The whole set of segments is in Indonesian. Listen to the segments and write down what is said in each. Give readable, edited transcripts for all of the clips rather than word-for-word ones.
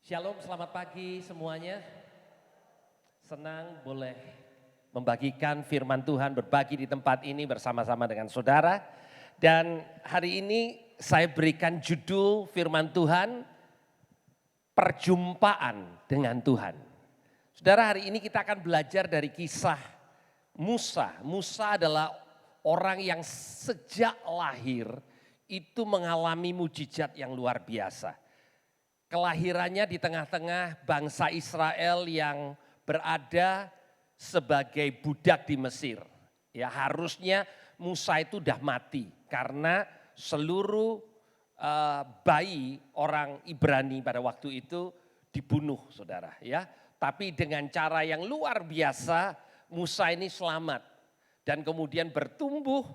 Shalom, selamat pagi semuanya. Senang boleh membagikan firman Tuhan, berbagi di tempat ini bersama-sama dengan saudara. Dan hari ini saya berikan judul firman Tuhan, perjumpaan dengan Tuhan. Saudara, hari ini kita akan belajar dari kisah Musa. Musa adalah orang yang sejak lahir itu mengalami mujizat yang luar biasa. Kelahirannya di tengah-tengah bangsa Israel yang berada sebagai budak di Mesir. Ya, harusnya Musa itu udah mati karena seluruh bayi orang Ibrani pada waktu itu dibunuh, saudara. Ya, tapi dengan cara yang luar biasa Musa ini selamat dan kemudian bertumbuh,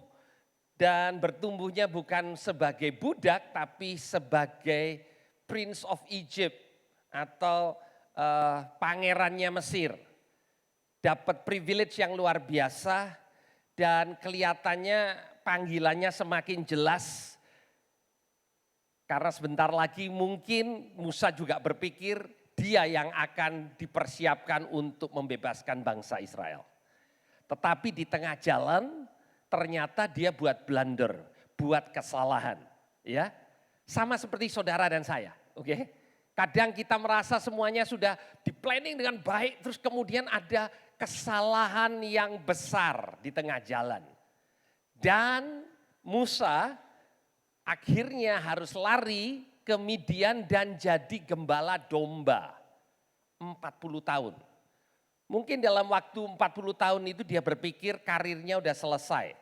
dan bertumbuhnya bukan sebagai budak tapi sebagai Prince of Egypt atau pangerannya Mesir. Dapat privilege yang luar biasa dan kelihatannya panggilannya semakin jelas. Karena sebentar lagi mungkin Musa juga berpikir dia yang akan dipersiapkan untuk membebaskan bangsa Israel. Tetapi di tengah jalan ternyata dia buat blunder, buat kesalahan. Ya, sama seperti saudara dan saya. Oke, kadang kita merasa semuanya sudah di planning dengan baik, terus kemudian ada kesalahan yang besar di tengah jalan. Dan Musa akhirnya harus lari ke Midian dan jadi gembala domba 40 tahun. Mungkin dalam waktu 40 tahun itu dia berpikir karirnya udah selesai.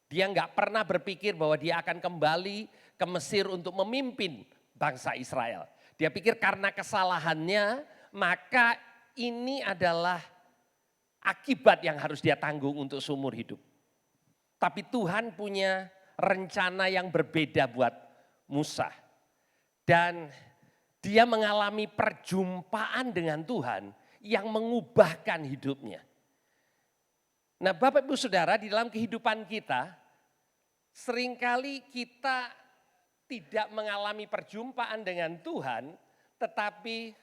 Dia nggak pernah berpikir bahwa dia akan kembali ke Mesir untuk memimpin bangsa Israel. Dia pikir karena kesalahannya maka ini adalah akibat yang harus dia tanggung untuk seumur hidup. Tapi Tuhan punya rencana yang berbeda buat Musa. Dan dia mengalami perjumpaan dengan Tuhan yang mengubahkan hidupnya. Nah, Bapak Ibu Saudara, di dalam kehidupan kita seringkali kita tidak mengalami perjumpaan dengan Tuhan, tetapi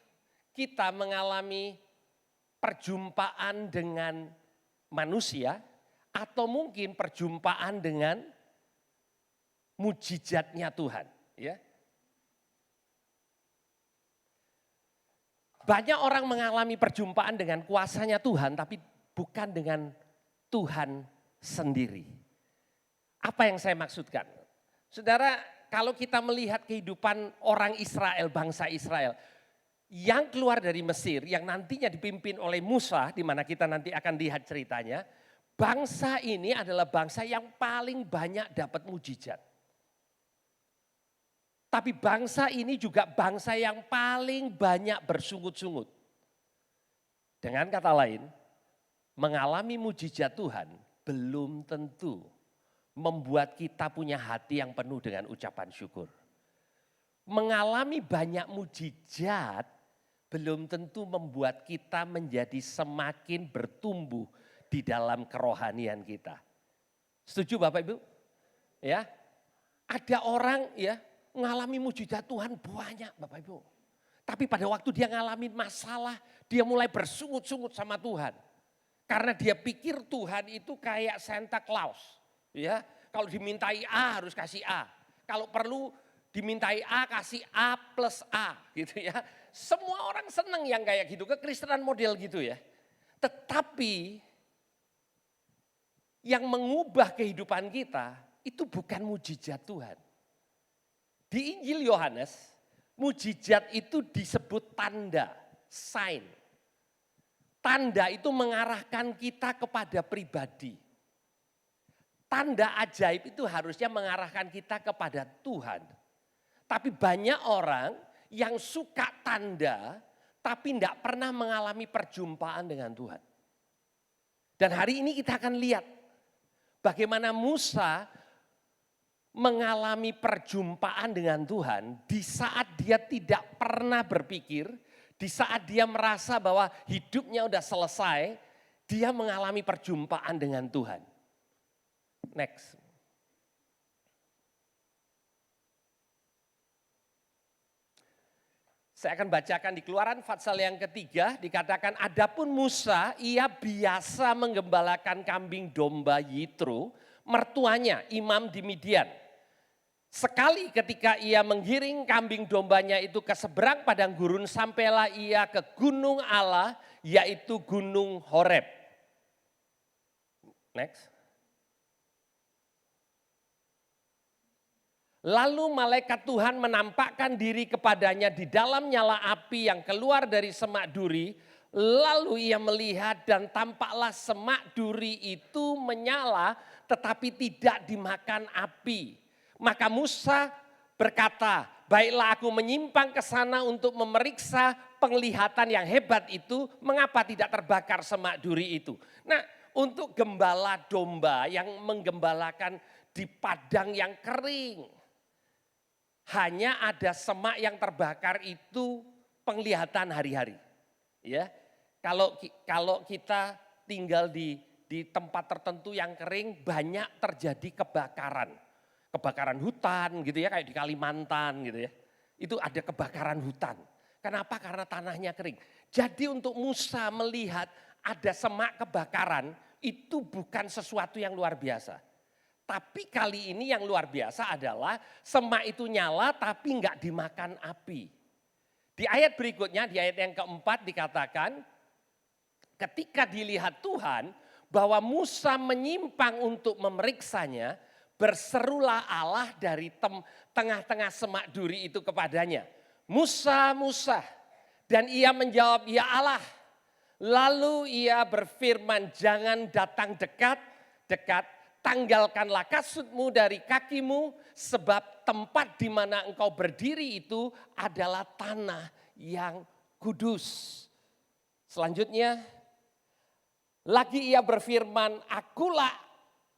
kita mengalami perjumpaan dengan manusia atau mungkin perjumpaan dengan mujizatnya Tuhan. Ya. Banyak orang mengalami perjumpaan dengan kuasanya Tuhan, tapi bukan dengan Tuhan sendiri. Apa yang saya maksudkan? Saudara, kalau kita melihat kehidupan orang Israel, bangsa Israel yang keluar dari Mesir, yang nantinya dipimpin oleh Musa, di mana kita nanti akan lihat ceritanya, bangsa ini adalah bangsa yang paling banyak dapat mujizat. Tapi bangsa ini juga bangsa yang paling banyak bersungut-sungut. Dengan kata lain, mengalami mujizat Tuhan belum tentu membuat kita punya hati yang penuh dengan ucapan syukur. Mengalami banyak mujizat belum tentu membuat kita menjadi semakin bertumbuh di dalam kerohanian kita. Setuju Bapak Ibu? Ya. Ada orang ya mengalami mujizat Tuhan banyak Bapak Ibu. Tapi pada waktu dia ngalamin masalah, dia mulai bersungut-sungut sama Tuhan. Karena dia pikir Tuhan itu kayak Santa Claus. Ya, kalau dimintai A harus kasih A. Kalau perlu dimintai A kasih A plus A gitu ya. Semua orang senang yang kayak gitu, kekristenan model gitu ya. Tetapi yang mengubah kehidupan kita itu bukan mujizat Tuhan. Di Injil Yohanes, mujizat itu disebut tanda, sign. Tanda itu mengarahkan kita kepada pribadi. Tanda ajaib itu harusnya mengarahkan kita kepada Tuhan. Tapi banyak orang yang suka tanda tapi tidak pernah mengalami perjumpaan dengan Tuhan. Dan hari ini kita akan lihat bagaimana Musa mengalami perjumpaan dengan Tuhan di saat dia tidak pernah berpikir, di saat dia merasa bahwa hidupnya udah selesai, dia mengalami perjumpaan dengan Tuhan. Next. Saya akan bacakan di Keluaran pasal yang ketiga, dikatakan adapun Musa ia biasa menggembalakan kambing domba Yitro, mertuanya imam di Midian. Sekali ketika ia menggiring kambing dombanya itu ke seberang padang gurun, sampailah ia ke gunung Allah, yaitu gunung Horeb. Next. Lalu malaikat Tuhan menampakkan diri kepadanya di dalam nyala api yang keluar dari semak duri. Lalu ia melihat dan tampaklah semak duri itu menyala tetapi tidak dimakan api. Maka Musa berkata, baiklah aku menyimpang ke sana untuk memeriksa penglihatan yang hebat itu, mengapa tidak terbakar semak duri itu. Nah, untuk gembala domba yang menggembalakan di padang yang kering. Hanya ada semak yang terbakar itu penglihatan hari-hari. Ya, kalau kita tinggal di tempat tertentu yang kering, banyak terjadi kebakaran. Kebakaran hutan gitu ya, kayak di Kalimantan gitu ya. Itu ada kebakaran hutan. Kenapa? Karena tanahnya kering. Jadi untuk Musa melihat ada semak kebakaran itu bukan sesuatu yang luar biasa. Tapi kali ini yang luar biasa adalah semak itu nyala tapi enggak dimakan api. Di ayat berikutnya, di ayat yang keempat dikatakan, ketika dilihat Tuhan bahwa Musa menyimpang untuk memeriksanya, berserulah Allah dari tengah-tengah semak duri itu kepadanya. Musa, Musa. Dan ia menjawab, ya Allah. Lalu ia berfirman, jangan datang dekat. Tanggalkanlah kasutmu dari kakimu, sebab tempat di mana engkau berdiri itu adalah tanah yang kudus. Selanjutnya, lagi ia berfirman, akulah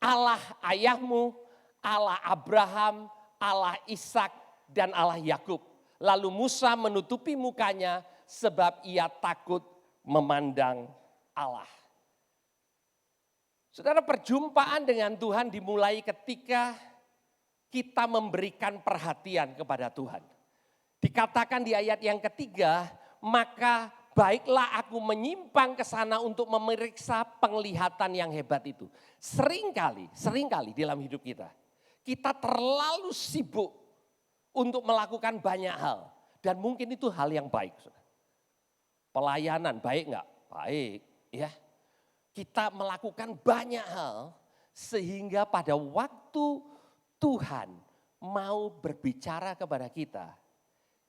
Allah ayahmu, Allah Abraham, Allah Ishak dan Allah Yakub. Lalu Musa menutupi mukanya sebab ia takut memandang Allah. Saudara, perjumpaan dengan Tuhan dimulai ketika kita memberikan perhatian kepada Tuhan. Dikatakan di ayat yang ketiga, maka baiklah aku menyimpang ke sana untuk memeriksa penglihatan yang hebat itu. Seringkali dalam hidup kita terlalu sibuk untuk melakukan banyak hal. Dan mungkin itu hal yang baik. Pelayanan baik enggak? Baik, ya. Kita melakukan banyak hal sehingga pada waktu Tuhan mau berbicara kepada kita,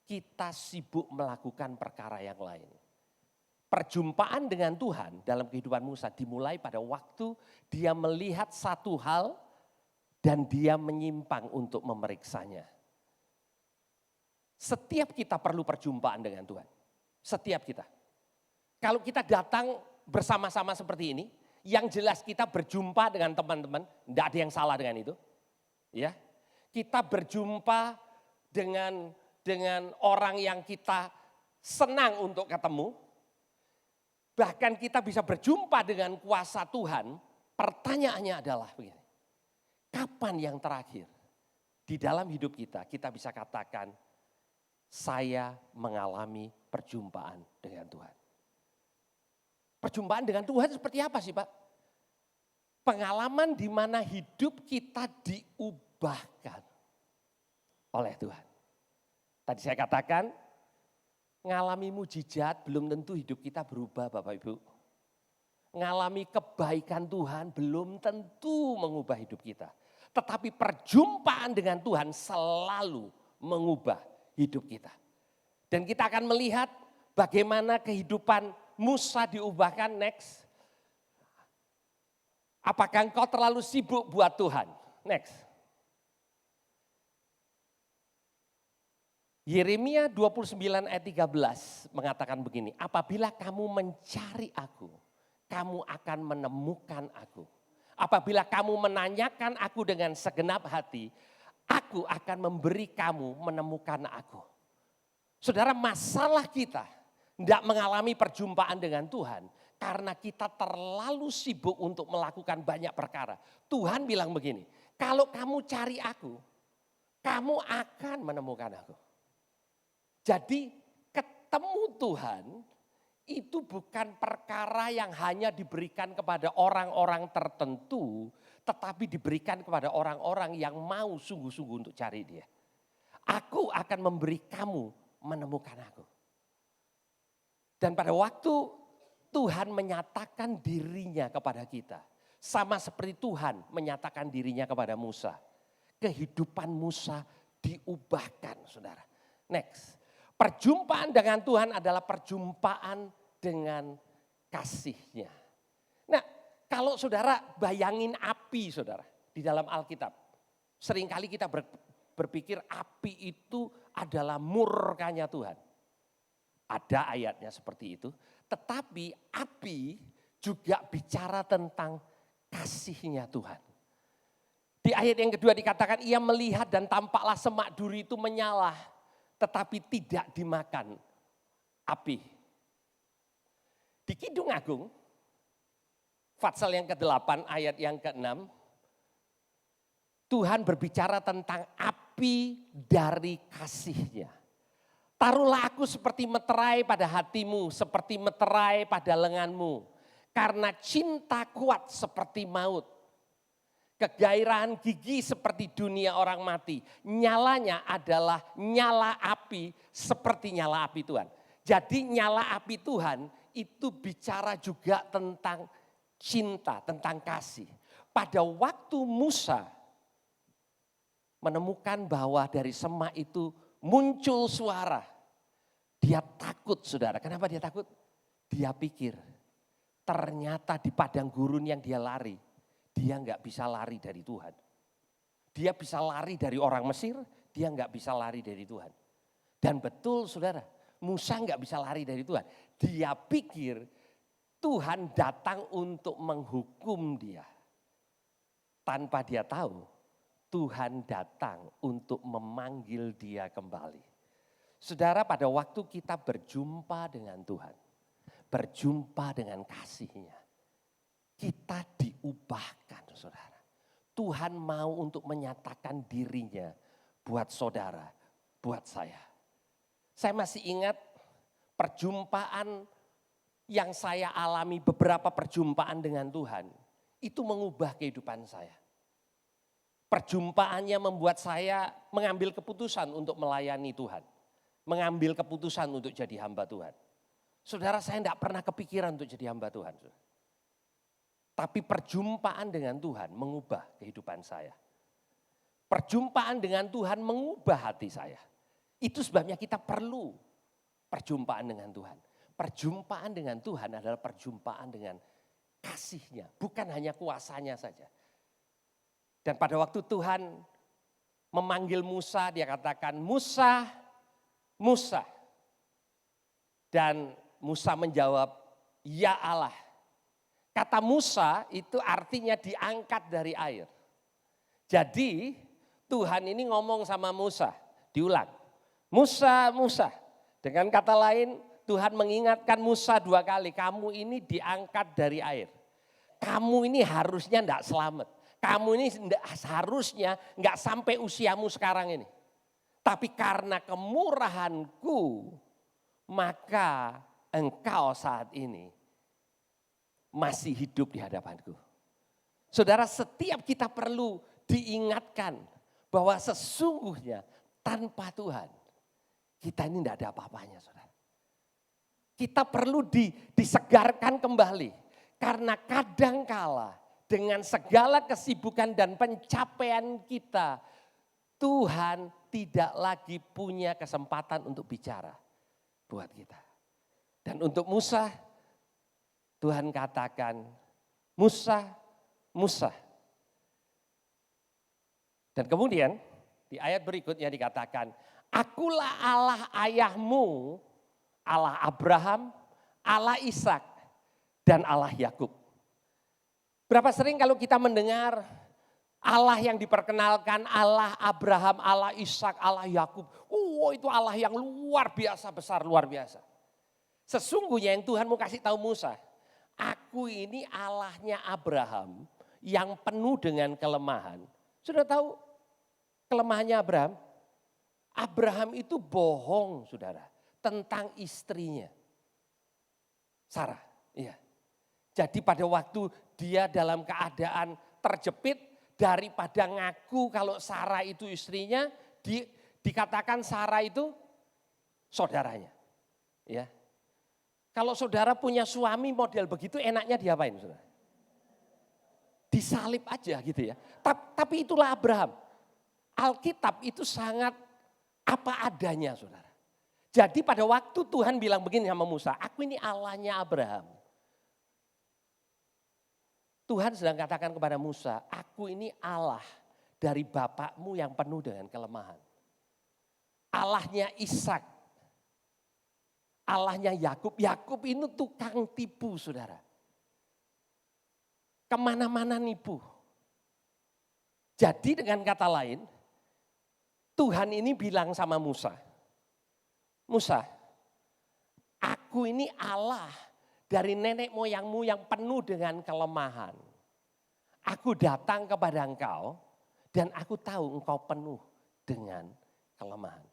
kita sibuk melakukan perkara yang lain. Perjumpaan dengan Tuhan dalam kehidupan Musa dimulai pada waktu dia melihat satu hal dan dia menyimpang untuk memeriksanya. Setiap kita perlu perjumpaan dengan Tuhan. Setiap kita. Kalau kita datang bersama-sama seperti ini, yang jelas kita berjumpa dengan teman-teman, tidak ada yang salah dengan itu. Ya, kita berjumpa dengan orang yang kita senang untuk ketemu. Bahkan kita bisa berjumpa dengan kuasa Tuhan. Pertanyaannya adalah begini, kapan yang terakhir di dalam hidup kita bisa katakan, saya mengalami perjumpaan dengan Tuhan. Perjumpaan dengan Tuhan seperti apa sih Pak? Pengalaman di mana hidup kita diubahkan oleh Tuhan. Tadi saya katakan, ngalami mujizat belum tentu hidup kita berubah Bapak Ibu. Ngalami kebaikan Tuhan belum tentu mengubah hidup kita. Tetapi perjumpaan dengan Tuhan selalu mengubah hidup kita. Dan kita akan melihat bagaimana kehidupan Musa diubahkan. Next. Apakah engkau terlalu sibuk buat Tuhan? Next. Yeremia 29 ayat 13 mengatakan begini, apabila kamu mencari aku, kamu akan menemukan aku. Apabila kamu menanyakan aku dengan segenap hati, aku akan memberi kamu menemukan aku. Saudara, masalah kita tidak mengalami perjumpaan dengan Tuhan karena kita terlalu sibuk untuk melakukan banyak perkara. Tuhan bilang begini, kalau kamu cari aku, kamu akan menemukan aku. Jadi ketemu Tuhan itu bukan perkara yang hanya diberikan kepada orang-orang tertentu, tetapi diberikan kepada orang-orang yang mau sungguh-sungguh untuk cari Dia. Aku akan memberi kamu menemukan aku. Dan pada waktu Tuhan menyatakan dirinya kepada kita, sama seperti Tuhan menyatakan dirinya kepada Musa, kehidupan Musa diubahkan, saudara. Next. Perjumpaan dengan Tuhan adalah perjumpaan dengan kasih-Nya. Nah, kalau saudara bayangin api, saudara, di dalam Alkitab. Seringkali kita berpikir api itu adalah murkanya Tuhan. Ada ayatnya seperti itu. Tetapi api juga bicara tentang kasih-Nya Tuhan. Di ayat yang kedua dikatakan, ia melihat dan tampaklah semak duri itu menyala, tetapi tidak dimakan api. Di Kidung Agung, Fatsal yang ke-8 ayat yang ke-6, Tuhan berbicara tentang api dari kasih-Nya. Taruhlah aku seperti meterai pada hatimu, seperti meterai pada lenganmu. Karena cinta kuat seperti maut. Kegairahan gigi seperti dunia orang mati. Nyalanya adalah nyala api seperti nyala api Tuhan. Jadi nyala api Tuhan itu bicara juga tentang cinta, tentang kasih. Pada waktu Musa menemukan bahwa dari semak itu muncul suara. Dia takut, saudara. Kenapa dia takut? Dia pikir ternyata di padang gurun yang dia lari, dia nggak bisa lari dari Tuhan. Dia bisa lari dari orang Mesir, dia nggak bisa lari dari Tuhan. Dan betul saudara, Musa nggak bisa lari dari Tuhan. Dia pikir Tuhan datang untuk menghukum dia. Tanpa dia tahu, Tuhan datang untuk memanggil dia kembali. Saudara, pada waktu kita berjumpa dengan Tuhan, berjumpa dengan kasih-Nya, kita diubahkan, saudara. Tuhan mau untuk menyatakan dirinya buat saudara, buat saya. Saya masih ingat perjumpaan yang saya alami, beberapa perjumpaan dengan Tuhan. Itu mengubah kehidupan saya. Perjumpaannya membuat saya mengambil keputusan untuk melayani Tuhan. Mengambil keputusan untuk jadi hamba Tuhan. Saudara, saya tidak pernah kepikiran untuk jadi hamba Tuhan. Tapi perjumpaan dengan Tuhan mengubah kehidupan saya. Perjumpaan dengan Tuhan mengubah hati saya. Itu sebabnya kita perlu perjumpaan dengan Tuhan. Perjumpaan dengan Tuhan adalah perjumpaan dengan kasih-Nya, bukan hanya kuasanya saja. Dan pada waktu Tuhan memanggil Musa, dia katakan, Musa, Musa. Dan Musa menjawab, ya Allah. Kata Musa itu artinya diangkat dari air. Jadi Tuhan ini ngomong sama Musa, diulang. Musa, Musa. Dengan kata lain Tuhan mengingatkan Musa 2 kali, kamu ini diangkat dari air. Kamu ini harusnya tidak selamat. Kamu ini harusnya nggak sampai usiamu sekarang ini. Tapi karena kemurahanku, maka engkau saat ini masih hidup di hadapanku. Saudara, setiap kita perlu diingatkan bahwa sesungguhnya tanpa Tuhan, kita ini tidak ada apa-apanya, saudara. Kita perlu disegarkan kembali. Karena kadangkala dengan segala kesibukan dan pencapaian kita, Tuhan tidak lagi punya kesempatan untuk bicara buat kita. Dan untuk Musa, Tuhan katakan, Musa, Musa. Dan kemudian di ayat berikutnya dikatakan, akulah Allah ayahmu, Allah Abraham, Allah Ishak, dan Allah Yakub. Berapa sering kalau kita mendengar Allah yang diperkenalkan, Allah Abraham, Allah Ishak, Allah Yakub. Itu Allah yang luar biasa besar, luar biasa. Sesungguhnya yang Tuhan mau kasih tahu Musa, aku ini Allahnya Abraham yang penuh dengan kelemahan. Sudah tahu kelemahannya Abraham? Abraham itu bohong, saudara. tentang istrinya. Sarah, iya. Jadi pada waktu dia dalam keadaan terjepit, daripada ngaku kalau Sarah itu istrinya, dikatakan Sarah itu saudaranya. Ya. Kalau saudara punya suami model begitu, enaknya diapain saudara? Disalib aja gitu ya. Tapi itulah Abraham. Alkitab itu sangat apa adanya saudara. Jadi pada waktu Tuhan bilang begini sama Musa, aku ini Allahnya Abraham. Tuhan sedang katakan kepada Musa, aku ini Allah dari bapakmu yang penuh dengan kelemahan. Allahnya Ishak, Allahnya Yakub. Yakub ini tukang tipu saudara. Kemana-mana nipu. Jadi dengan kata lain, Tuhan ini bilang sama Musa, Musa, aku ini Allah dari nenek moyangmu yang penuh dengan kelemahan. Aku datang kepada engkau dan aku tahu engkau penuh dengan kelemahan.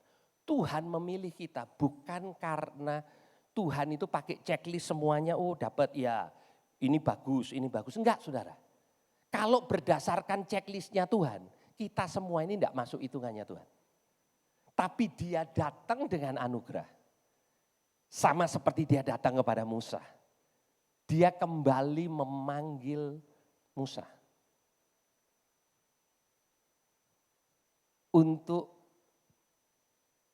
Tuhan memilih kita bukan karena Tuhan itu pakai checklist semuanya, oh dapat ya ini bagus, ini bagus. Enggak saudara. Kalau berdasarkan checklistnya Tuhan, kita semua ini enggak masuk hitungannya Tuhan. Tapi dia datang dengan anugerah. Sama seperti dia datang kepada Musa. Dia kembali memanggil Musa untuk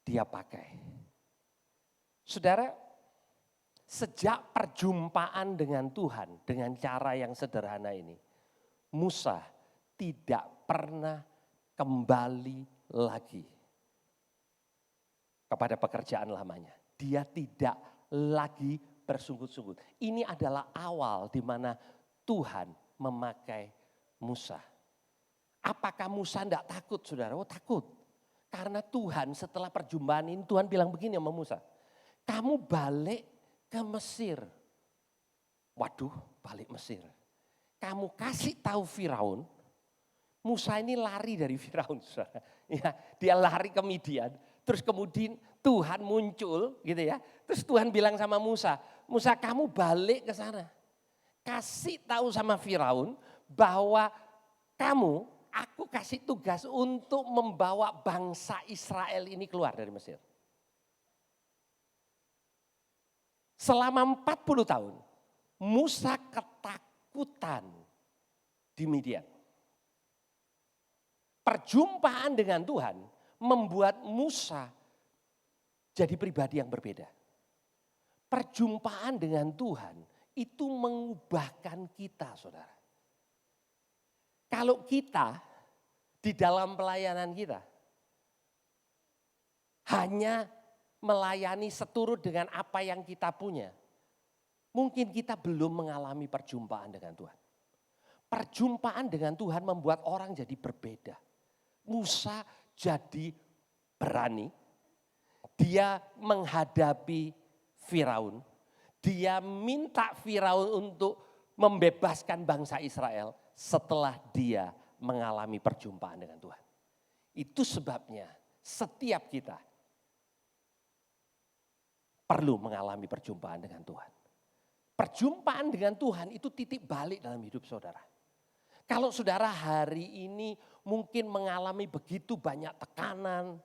dia pakai. Saudara, sejak perjumpaan dengan Tuhan dengan cara yang sederhana ini, Musa tidak pernah kembali lagi kepada pekerjaan lamanya. Dia tidak lagi bersungguh-sungguh. Ini adalah awal di mana Tuhan memakai Musa. Apakah Musa tidak takut saudara? Oh takut. Karena Tuhan setelah perjumpaan ini Tuhan bilang begini sama Musa. Kamu balik ke Mesir. Waduh balik Mesir. Kamu kasih tahu Firaun. Musa ini lari dari Firaun saudara. Ya, dia lari ke Midian. Terus kemudian Tuhan muncul gitu ya. Terus Tuhan bilang sama Musa, Musa kamu balik ke sana. Kasih tahu sama Firaun bahwa aku kasih tugas untuk membawa bangsa Israel ini keluar dari Mesir. Selama 40 tahun Musa ketakutan di Midian. Perjumpaan dengan Tuhan membuat Musa jadi pribadi yang berbeda. Perjumpaan dengan Tuhan itu mengubahkan kita saudara. Kalau kita di dalam pelayanan kita hanya melayani seturut dengan apa yang kita punya, mungkin kita belum mengalami perjumpaan dengan Tuhan. Perjumpaan dengan Tuhan membuat orang jadi berbeda. Musa jadi berani, dia menghadapi Firaun, dia minta Firaun untuk membebaskan bangsa Israel setelah dia mengalami perjumpaan dengan Tuhan. Itu sebabnya setiap kita perlu mengalami perjumpaan dengan Tuhan. Perjumpaan dengan Tuhan itu titik balik dalam hidup saudara. Kalau saudara hari ini mungkin mengalami begitu banyak tekanan.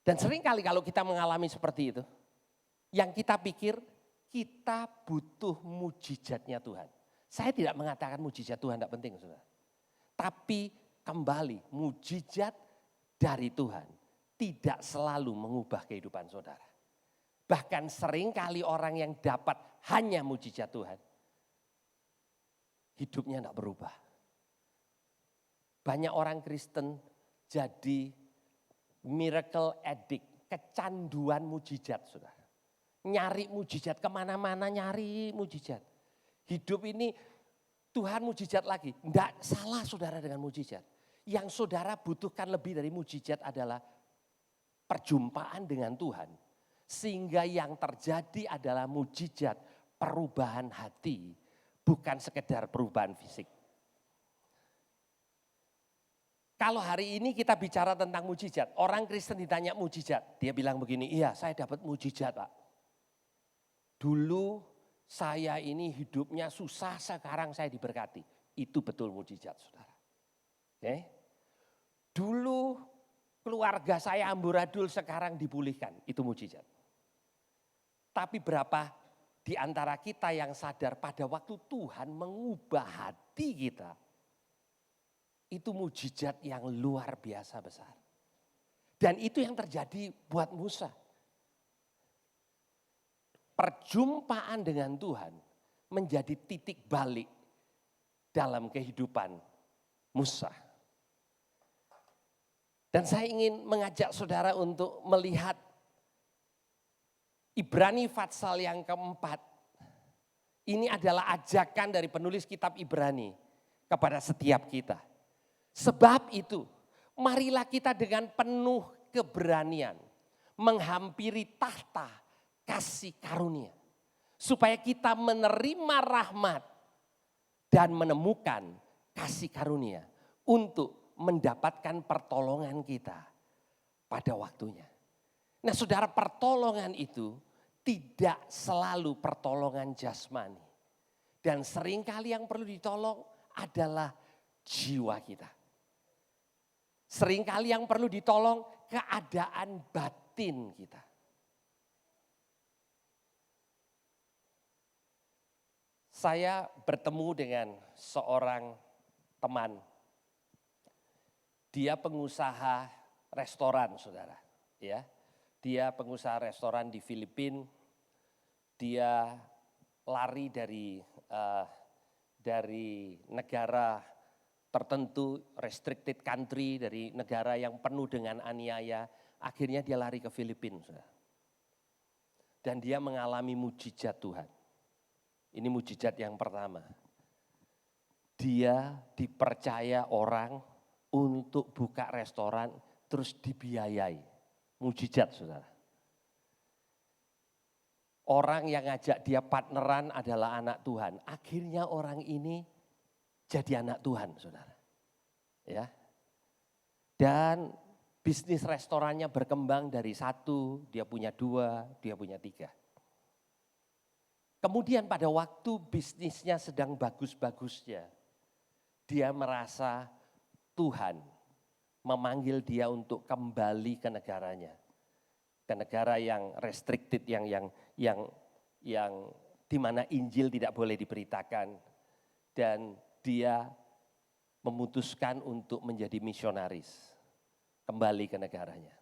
Dan seringkali kalau kita mengalami seperti itu, yang kita pikir kita butuh mujizatnya Tuhan. Saya tidak mengatakan mujizat Tuhan tidak penting saudara. Tapi kembali mujizat dari Tuhan tidak selalu mengubah kehidupan saudara. Bahkan seringkali orang yang dapat hanya mujizat Tuhan, hidupnya tidak berubah. Banyak orang Kristen jadi miracle addict, kecanduan mujizat saudara. Nyari mujizat kemana-mana nyari mujizat. Hidup ini Tuhan mujizat lagi. Tidak salah saudara dengan mujizat. Yang saudara butuhkan lebih dari mujizat adalah perjumpaan dengan Tuhan. Sehingga yang terjadi adalah mujizat perubahan hati. Bukan sekedar perubahan fisik. Kalau hari ini kita bicara tentang mujizat, orang Kristen ditanya mujizat, dia bilang begini, iya saya dapat mujizat Pak. Dulu saya ini hidupnya susah, sekarang saya diberkati. Itu betul mujizat saudara. Oke. Dulu keluarga saya amburadul, sekarang dipulihkan, itu mujizat. Tapi berapa di antara kita yang sadar pada waktu Tuhan mengubah hati kita, itu mujizat yang luar biasa besar. Dan itu yang terjadi buat Musa. Perjumpaan dengan Tuhan menjadi titik balik dalam kehidupan Musa. Dan saya ingin mengajak saudara untuk melihat Ibrani Fatsal yang keempat. Ini adalah ajakan dari penulis kitab Ibrani kepada setiap kita. Sebab itu, marilah kita dengan penuh keberanian menghampiri tahta kasih karunia. Supaya kita menerima rahmat dan menemukan kasih karunia untuk mendapatkan pertolongan kita pada waktunya. Nah saudara, pertolongan itu tidak selalu pertolongan jasmani. Dan seringkali yang perlu ditolong adalah jiwa kita. Seringkali yang perlu ditolong keadaan batin kita. Saya bertemu dengan seorang teman. Dia pengusaha restoran, saudara. Ya, dia pengusaha restoran di Filipina. Dia lari dari negara tertentu, restricted country, dari negara yang penuh dengan aniaya, akhirnya dia lari ke Filipina. Dan dia mengalami mujizat Tuhan. Ini mujizat yang pertama. Dia dipercaya orang untuk buka restoran terus dibiayai. Mujizat saudara. Orang yang ngajak dia partneran adalah anak Tuhan. Akhirnya orang ini jadi anak Tuhan, saudara. Ya. Dan bisnis restorannya berkembang dari 1, dia punya 2, dia punya 3. Kemudian pada waktu bisnisnya sedang bagus-bagusnya, dia merasa Tuhan memanggil dia untuk kembali ke negaranya. Ke negara yang restricted, yang di mana Injil tidak boleh diberitakan. Dan dia memutuskan untuk menjadi misionaris, kembali ke negaranya.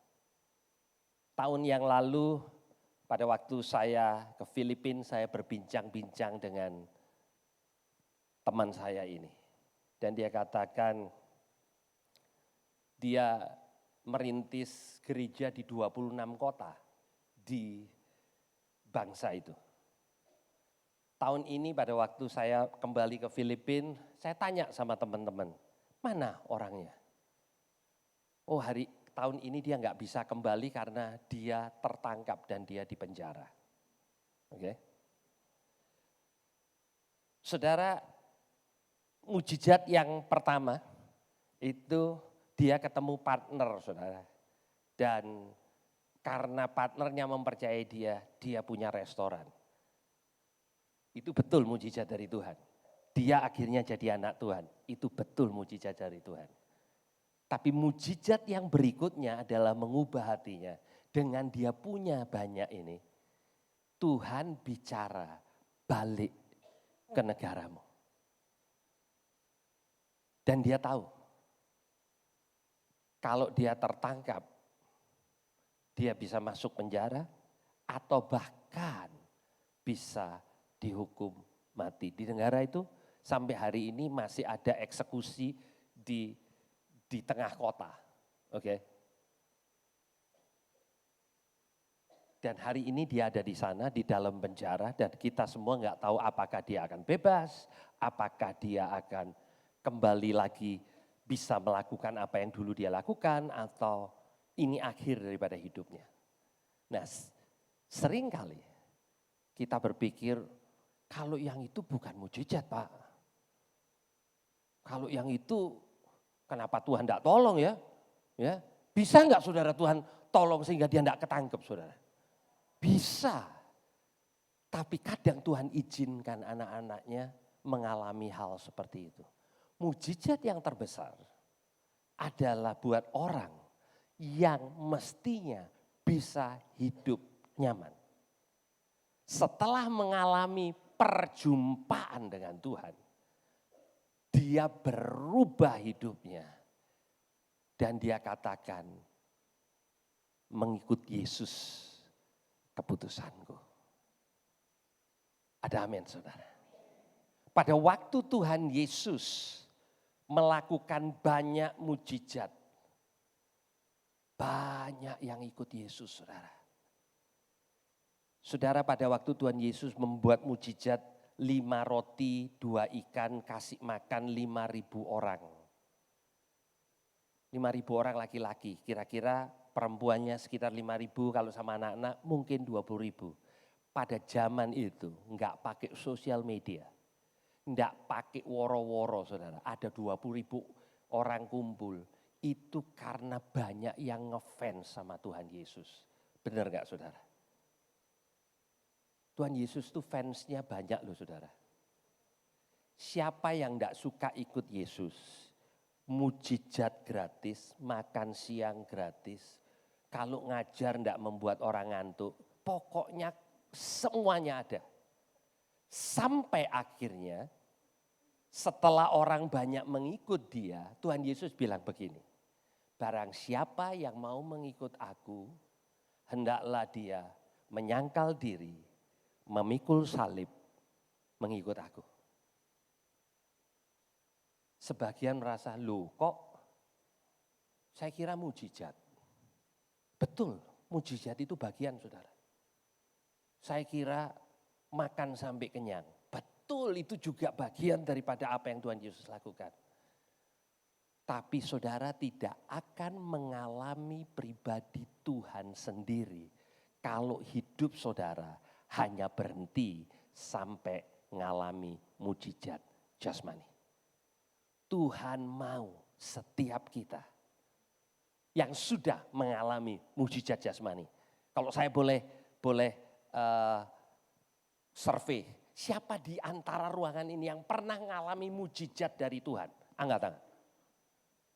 Tahun yang lalu pada waktu saya ke Filipina, saya berbincang-bincang dengan teman saya ini. Dan dia katakan dia merintis gereja di 26 kota di bangsa itu. Tahun ini pada waktu saya kembali ke Filipina, saya tanya sama teman-teman, mana orangnya? Oh tahun ini dia nggak bisa kembali karena dia tertangkap dan dia dipenjara. Oke. Saudara, mujizat yang pertama itu dia ketemu partner, saudara. Dan karena partnernya mempercayai dia punya restoran. Itu betul mujizat dari Tuhan. Dia akhirnya jadi anak Tuhan. Itu betul mujizat dari Tuhan. Tapi mujizat yang berikutnya adalah mengubah hatinya. Dengan dia punya banyak ini, Tuhan bicara balik ke negaramu. Dan dia tahu, kalau dia tertangkap, dia bisa masuk penjara atau bahkan bisa dihukum mati. Di negara itu sampai hari ini masih ada eksekusi di tengah kota. Oke. Dan hari ini dia ada di sana, di dalam penjara, dan kita semua nggak tahu apakah dia akan bebas, apakah dia akan kembali lagi bisa melakukan apa yang dulu dia lakukan, atau ini akhir daripada hidupnya. Nah, seringkali kita berpikir, kalau yang itu bukan mujizat Pak. Kalau yang itu Kenapa Tuhan tidak tolong ya? Ya, bisa nggak saudara Tuhan tolong sehingga dia tidak ketangkep saudara? Bisa. Tapi kadang Tuhan izinkan anak-anaknya mengalami hal seperti itu. Mujizat yang terbesar adalah buat orang yang mestinya bisa hidup nyaman. Setelah mengalami perjumpaan dengan Tuhan, dia berubah hidupnya. Dan dia katakan, mengikut Yesus keputusanku. Ada amin saudara. Pada waktu Tuhan Yesus melakukan banyak mujizat. Banyak yang ikut Yesus saudara. Saudara, pada waktu Tuhan Yesus membuat mujizat 5 roti, 2 ikan, kasih makan 5.000 orang. 5.000 orang laki-laki, kira-kira perempuannya sekitar 5.000, kalau sama anak-anak mungkin 20.000. Pada zaman itu enggak pakai sosial media, enggak pakai woro-woro saudara, ada 20.000 orang kumpul. Itu karena banyak yang ngefans sama Tuhan Yesus. Benar enggak saudara? Tuhan Yesus tuh fansnya banyak loh saudara. Siapa yang enggak suka ikut Yesus? Mujizat gratis, makan siang gratis. Kalau ngajar enggak membuat orang ngantuk, pokoknya semuanya ada. Sampai akhirnya setelah orang banyak mengikut dia, Tuhan Yesus bilang begini. Barang siapa yang mau mengikut aku, hendaklah dia menyangkal diri, memikul salib, mengikut aku. Sebagian merasa, loh kok saya kira mujizat. Betul, mujizat itu bagian saudara. Saya kira makan sampai kenyang. Betul, itu juga bagian daripada apa yang Tuhan Yesus lakukan. Tapi saudara tidak akan mengalami pribadi Tuhan sendiri kalau hidup saudara hanya berhenti sampai mengalami mujizat jasmani. Tuhan mau setiap kita yang sudah mengalami mujizat jasmani. Kalau saya boleh survei, siapa di antara ruangan ini yang pernah mengalami mujizat dari Tuhan? Angkat tangan.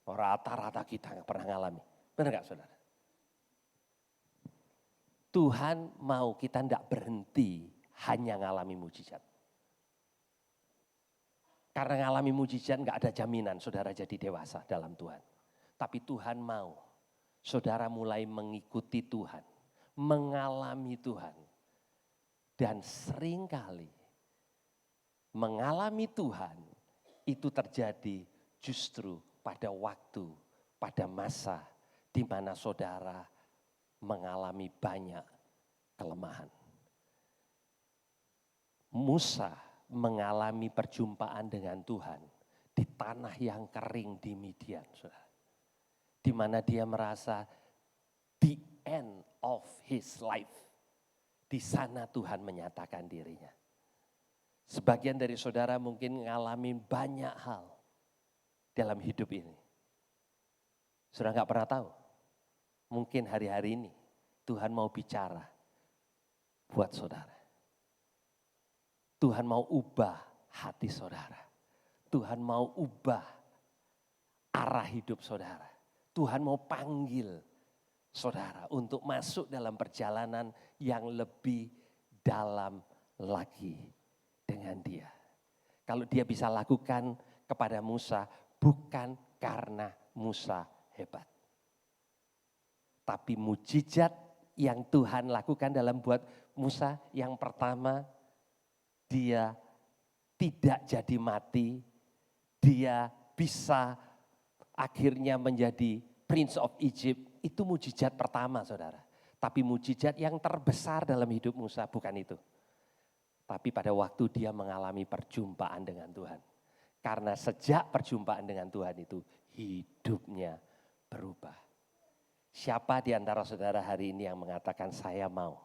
Rata-rata kita yang pernah mengalami. Benar gak saudara? Tuhan mau kita tidak berhenti hanya mengalami mujizat. Karena mengalami mujizat gak ada jaminan saudara jadi dewasa dalam Tuhan. Tapi Tuhan mau saudara mulai mengikuti Tuhan, mengalami Tuhan. Dan seringkali mengalami Tuhan itu terjadi justru pada waktu, pada masa di mana saudara mengalami banyak kelemahan. Musa mengalami perjumpaan dengan Tuhan di tanah yang kering di Midian, saudara. Di mana dia merasa the end of his life. Di sana Tuhan menyatakan dirinya. Sebagian dari saudara mungkin mengalami banyak hal dalam hidup ini. Saudara gak pernah tahu. Mungkin hari-hari ini Tuhan mau bicara buat saudara. Tuhan mau ubah hati saudara. Tuhan mau ubah arah hidup saudara. Tuhan mau panggil saudara untuk masuk dalam perjalanan yang lebih dalam lagi dengan dia. Kalau dia bisa lakukan kepada Musa, bukan karena Musa hebat. Tapi mujizat yang Tuhan lakukan dalam buat Musa, yang pertama, dia tidak jadi mati, dia bisa akhirnya menjadi Prince of Egypt. Itu mujizat pertama saudara. Tapi mujizat yang terbesar dalam hidup Musa bukan itu. Tapi pada waktu dia mengalami perjumpaan dengan Tuhan. Karena sejak perjumpaan dengan Tuhan itu hidupnya berubah. Siapa di antara saudara hari ini yang mengatakan saya mau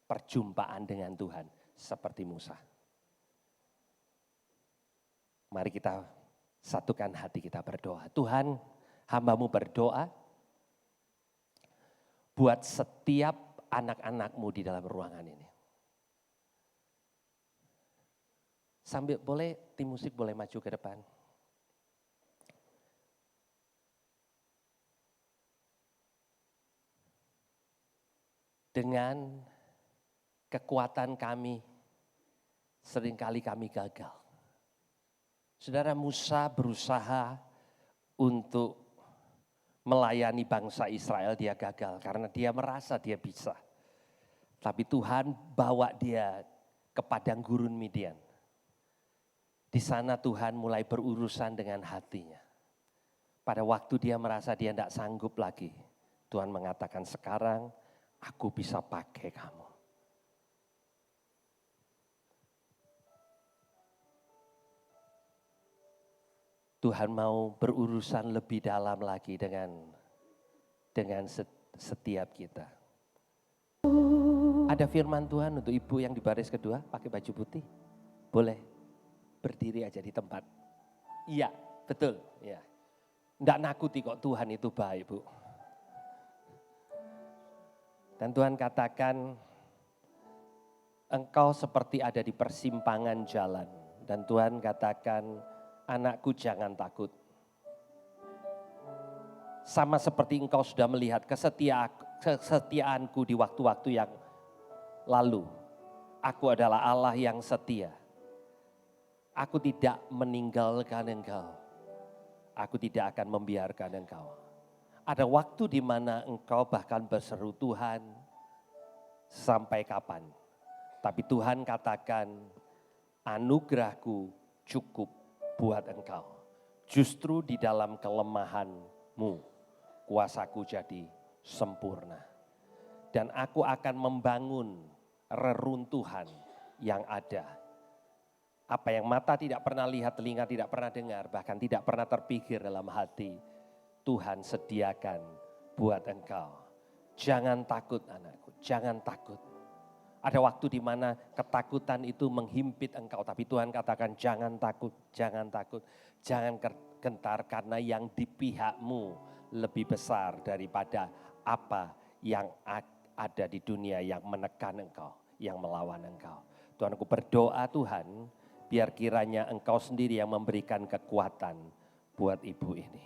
perjumpaan dengan Tuhan seperti Musa? Mari kita Satukan hati kita berdoa. Tuhan, hamba-Mu berdoa buat setiap anak-anak-Mu di dalam ruangan ini. Sambil boleh, tim musik boleh maju ke depan. Dengan kekuatan kami, seringkali kami gagal. Saudara, Musa berusaha untuk melayani bangsa Israel, dia gagal karena dia merasa dia bisa. Tapi Tuhan bawa dia ke padang gurun Midian. Di sana Tuhan mulai berurusan dengan hatinya. Pada waktu dia merasa dia tidak sanggup lagi, Tuhan mengatakan, sekarang aku bisa pakai kamu. Tuhan mau berurusan lebih dalam lagi dengan setiap kita. Ada firman Tuhan untuk ibu yang di baris kedua pakai baju putih. Boleh berdiri aja di tempat. Iya, betul. Ya. Nggak nakuti kok, Tuhan itu baik, Bu. Dan Tuhan katakan, engkau seperti ada di persimpangan jalan. Dan Tuhan katakan, anakku jangan takut. Sama seperti engkau sudah melihat kesetiaanku di waktu-waktu yang lalu. Aku adalah Allah yang setia. Aku tidak meninggalkan engkau. Aku tidak akan membiarkan engkau. Ada waktu di mana engkau bahkan berseru, Tuhan, sampai kapan? Tapi Tuhan katakan, anugerahku cukup buat engkau. Justru di dalam kelemahanmu, kuasaku jadi sempurna. Dan aku akan membangun reruntuhan yang ada. Apa yang mata tidak pernah lihat, telinga tidak pernah dengar, bahkan tidak pernah terpikir dalam hati, Tuhan sediakan buat engkau. Jangan takut anakku, jangan takut. Ada waktu di mana ketakutan itu menghimpit engkau, tapi Tuhan katakan jangan takut, jangan takut, jangan gentar karena yang di pihakmu lebih besar daripada apa yang ada di dunia yang menekan engkau, yang melawan engkau. Tuhan, aku berdoa Tuhan, biar kiranya engkau sendiri yang memberikan kekuatan buat ibu ini.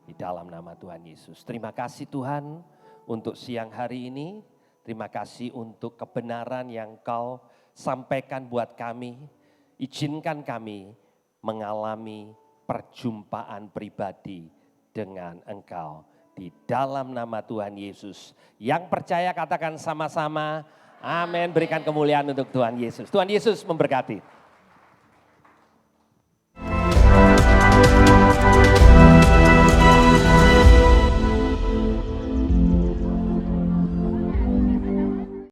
Di dalam nama Tuhan Yesus. Terima kasih Tuhan untuk siang hari ini. Terima kasih untuk kebenaran yang Kau sampaikan buat kami. Izinkan kami mengalami perjumpaan pribadi dengan Engkau. Di dalam nama Tuhan Yesus. Yang percaya katakan sama-sama, amin. Berikan kemuliaan untuk Tuhan Yesus. Tuhan Yesus memberkati.